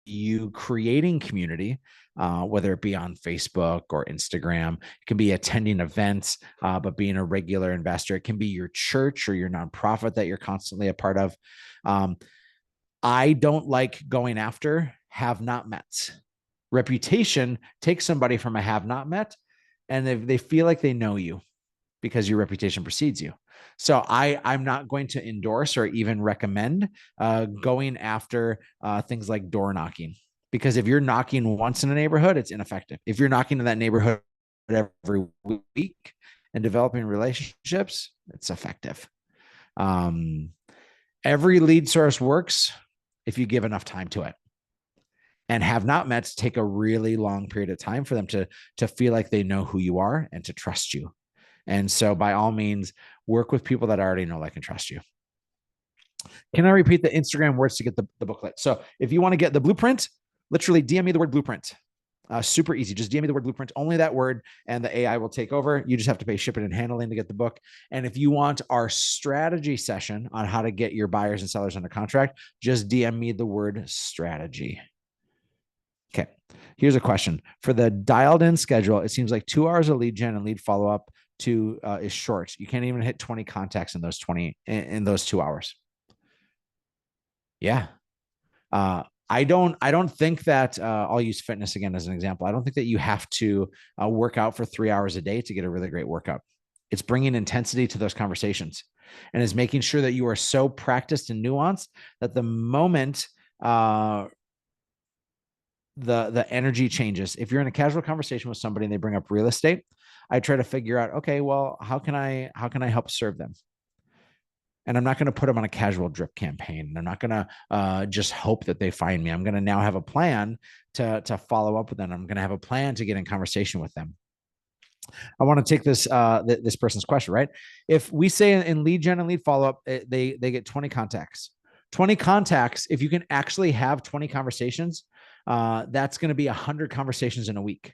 You creating community, whether it be on Facebook or Instagram. It can be attending events, but being a regular investor. It can be your church or your nonprofit that you're constantly a part of. I don't like going after have not mets. Reputation takes somebody from a have not met, and they feel like they know you because your reputation precedes you. So I'm not going to endorse or even recommend going after things like door knocking, because if you're knocking once in a neighborhood, it's ineffective. If you're knocking in that neighborhood every week and developing relationships, it's effective. Every lead source works if you give enough time to it. And have not mets take a really long period of time for them to feel like they know who you are and to trust you. And so by all means, work with people that already know, like, and trust you. Can I repeat the Instagram words to get the booklet? So if you want to get the blueprint, literally DM me the word blueprint. Super easy. Just DM me the word blueprint, only that word, and the AI will take over. You just have to pay shipping and handling to get the book. And if you want our strategy session on how to get your buyers and sellers under contract, just DM me the word strategy. Okay. Here's a question. For the dialed in schedule, it seems like 2 hours of lead gen and lead follow-up is short. You can't even hit 20 contacts in those 2 hours. Yeah. I don't think that I'll use fitness again as an example. I don't think that you have to work out for 3 hours a day to get a really great workout. It's bringing intensity to those conversations, and is making sure that you are so practiced and nuanced that the moment the energy changes. If you're in a casual conversation with somebody and they bring up real estate, I try to figure out, okay, well, how can I help serve them? And I'm not going to put them on a casual drip campaign. I'm not going to just hope that they find me. I'm going to now have a plan to follow up with them. I'm going to have a plan to get in conversation with them. I want to take this this person's question, right? If we say in lead gen and lead follow up, they get 20 contacts. 20 contacts. If you can actually have 20 conversations, that's going to be 100 conversations in a week.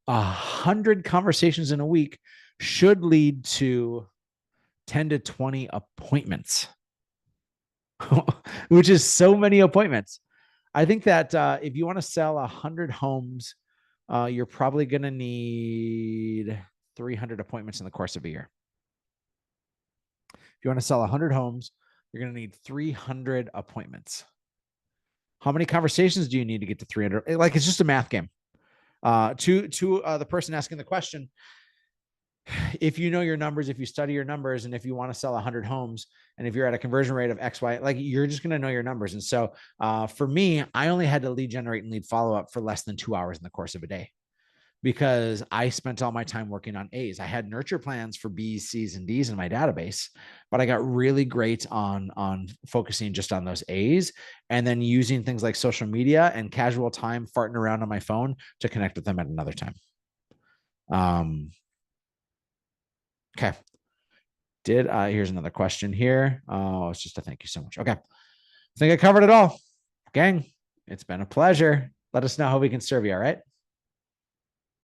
100 conversations in a week should lead to 10 to 20 appointments, which is so many appointments. I think that if you want to sell 100 homes, you're probably going to need 300 appointments in the course of a year. If you want to sell 100 homes, you're going to need 300 appointments. How many conversations do you need to get to 300? Like, it's just a math game. To the person asking the question, if you know your numbers, if you study your numbers, and if you want to sell 100 homes, and if you're at a conversion rate of X, Y, like you're just going to know your numbers. And so for me, I only had to lead generate and lead follow up for less than 2 hours in the course of a day, because I spent all my time working on A's. I had nurture plans for B's, C's, and D's in my database, but I got really great on focusing just on those A's, and then using things like social media and casual time farting around on my phone to connect with them at another time. Okay. Here's another question here. Oh, it's just a thank you so much. Okay. I think I covered it all. Gang, it's been a pleasure. Let us know how we can serve you. All right.